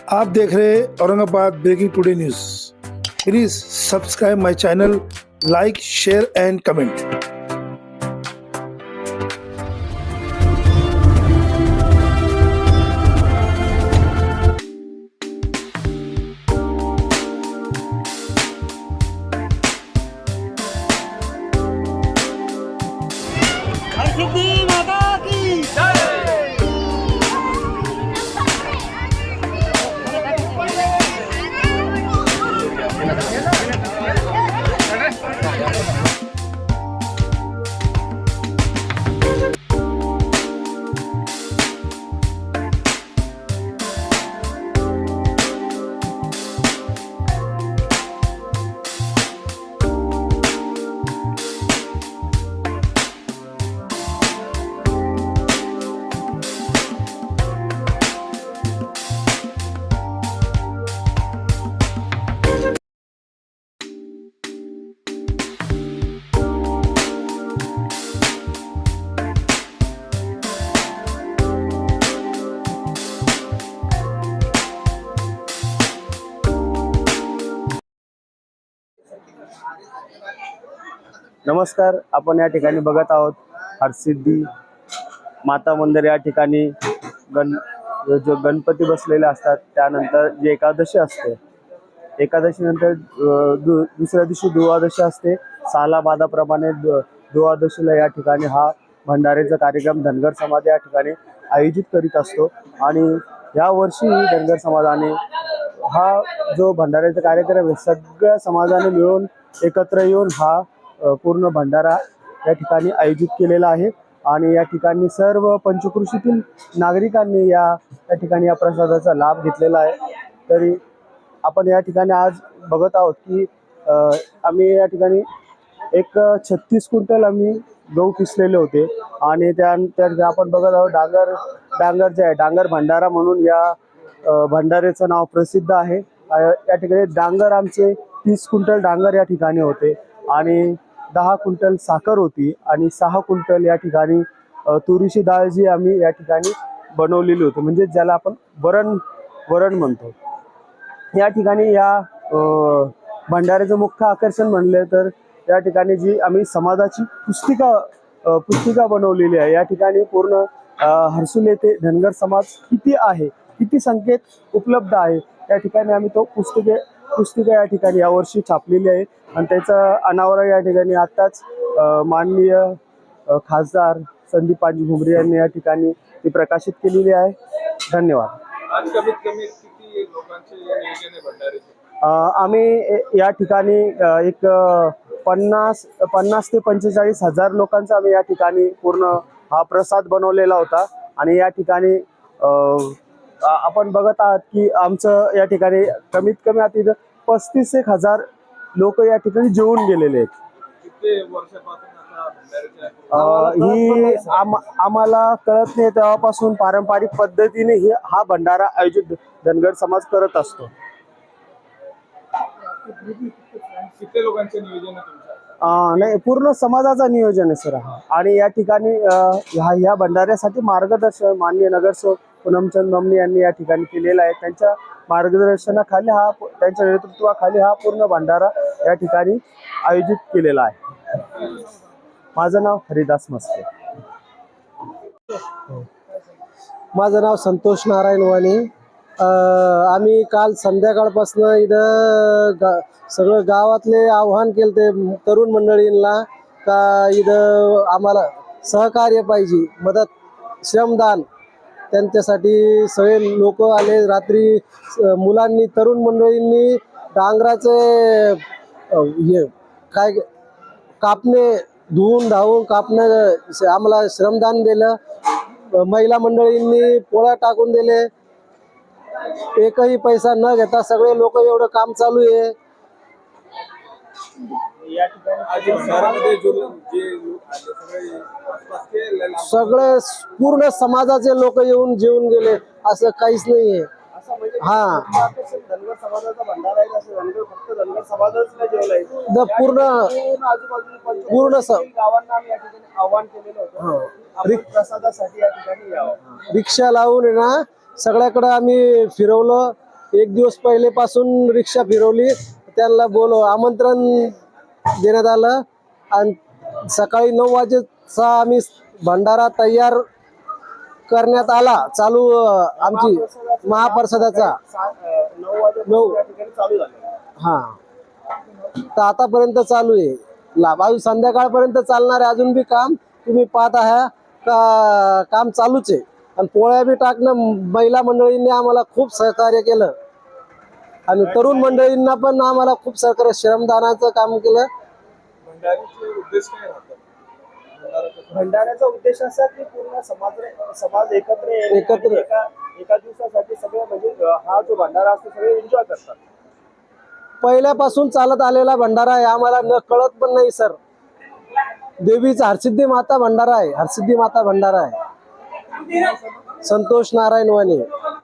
आप देख रहे हैं Aurangabad breaking today news. Please subscribe my channel, like, share and comment. नमस्कार, आपण या ठिकाणी बघत आहोत हरसिद्धी माता मंदिर। या ठिकाणी जो गणपती बसलेले असतात, त्यानंतर जी एकादशी असते, एकादशी नंतर दुसऱ्या दिवशी द्वादशी असते। सालाबादाप्रमाणे द्वादशीला या ठिकाणी हा भंडाऱ्याचा कार्यक्रम धनगर समाज या ठिकाणी आयोजित करीत असतो। आणि या वर्षी धनगर समाजाने हा जो भंडाऱ्याचा कार्यक्रम आहे, सगळ्या समाजाने मिळून एकत्र येऊन हा पूर्ण भंडारा या ठिकाणी आयोजित केलेला आहे। आणि या ठिकाणी सर्व पंचक्रोशीतील नागरिकांनी या ठिकाणी या प्रसादाचा लाभ घेतलेला आहे। तरी आपण या ठिकाणी आज बघत आहोत की आम्ही या ठिकाणी एक 36 क्विंटल आम्ही गहू पिसलेले होते। आणि त्या आपण बघत आहोत डांगर जे आहे, डांगर भंडारा म्हणून या भंडाऱ्याचं नाव प्रसिद्ध आहे। या ठिकाणी डांगर आमचे 30 क्विंटल डांगर या ठिकाणी होते आणि 10 क्विंटल साखर होती आणि 6 क्विंटल या ठिकाणी तुरीची डाळ जी आम्ही या ठिकाणी बनवलेली होती, म्हणजे ज्याला आपण वरण म्हणतो। या ठिकाणी या भंडाऱ्याचं मुख्य आकर्षण म्हणले तर या ठिकाणी जी आम्ही समाजाची पुस्तिका बनवलेली आहे। या ठिकाणी पूर्ण हर्सुल येथे धनगर समाज किती आहे, किती संख्येत उपलब्ध आहे, या ठिकाणी आम्ही तो पुस्तिका या ठिकाणी यावर्षी छापलेली आहे। आणि त्याचं अनावरण या ठिकाणी आत्ताच माननीय खासदार संदीप पाजी घुमरे यांनी या ठिकाणी ती प्रकाशित केलेली आहे। धन्यवाद। आज कमीत कमी किती लोकांचे नियोजन आहे भंडाऱ्याचे? आम्ही या ठिकाणी एक 50 ते 45 हजार लोकांचा आम्ही या ठिकाणी पूर्ण हा प्रसाद बनवलेला होता। आणि या ठिकाणी आपण बघत आहात की आमचं या ठिकाणी कमीत कमी आता 35 हजार लोक या ठिकाणी जेवून गेलेले आहेत। किती वर्षापासून ही आम्हाला कळत नाही तेव्हापासून पारंपरिक पद्धतीने हा भंडारा आयोजित धनगर समाज करत असतो। किती लोकांचे नियोजन आहे तुमचं? नाही, पूर्ण समाजाचा नियोजन आहे सर हा। आणि या ठिकाणी ह्या भंडाऱ्यासाठी मार्गदर्शन माननीय नगरसेवक पूनमचंद ममनी यांनी या ठिकाणी केलेलं आहे। त्यांच्या मार्गदर्शनाखाली त्यांच्या नेतृत्वाखाली हा पूर्ण भंडारा या ठिकाणी आयोजित केलेला आहे। माझं नाव हरिदास मस्के। माझं नाव संतोष नारायण वाणी। आम्ही काल संध्याकाळपासून इथं सगळं गावातले आव्हान केलं ते तरुण मंडळींना का इथं आम्हाला सहकार्य पाहिजे, मदत, श्रमदान, त्यांच्यासाठी सगळे लोक आले। रात्री मुलांनी, तरुण मंडळींनी डांगराचे काय कापणे, धुवून धावून कापणं आम्हाला श्रमदान दिलं। महिला मंडळींनी पोळ्या टाकून दिले, एकही पैसा न घेता सगळे लोक एवढं काम चालू आहे। सगळे पूर्ण समाजाचे लोक येऊन जेवून गेले, असं काहीच नाहीये। हा, धनगर समाजाचा भंडारा आहे, असं धनगर फक्त धनगर समाजाच नाही जेवलाय, पूर्ण गावांना आम्ही या ठिकाणी आव्हान केलेलं होतं प्रसादासाठी या ठिकाणी यावं। रिक्षा लावून आहे ना, सगळ्याकडे आम्ही फिरवलं एक दिवस पहिलेपासून रिक्षा फिरवली, त्यांना आमंत्रण देण्यात आलं आणि सकाळी 9 वाजेचा आम्ही भंडारा तयार करण्यात आला चालू आमची महाप्रसादाचा 9 वाजेपासून या ठिकाणी चालू झाले. हा तर आतापर्यंत चालू आहे. अजून संध्याकाळपर्यंत चालणार आहे. अजून बी काम तुम्ही पाहत आहात का काम चालूच आहे. आणि पोळ्या बी टाकणं महिला मंडळींनी आम्हाला खूप सहकार्य केलं आणि तरुण मंडळींना पण आम्हाला खूप सहकार्य, श्रमदानाचं काम केलं. भंडारीचे उद्देश काय राहतात? भंडाऱ्याचा उद्देश असा की पूर्ण समाज एकत्र येणे एकत्र. आणि एका दिवसासाठी सगळे म्हणजे हा जो भंडारा असतो सगळे एन्जॉय करतात. पहिल्यापासून चालत आलेला भंडारा आहे, आम्हाला न कळत पण नाही सर. देवीचा हरसिद्धी माता भंडारा आहे, हरसिद्धी माता भंडारा आहे. संतोष नारायण वाणी.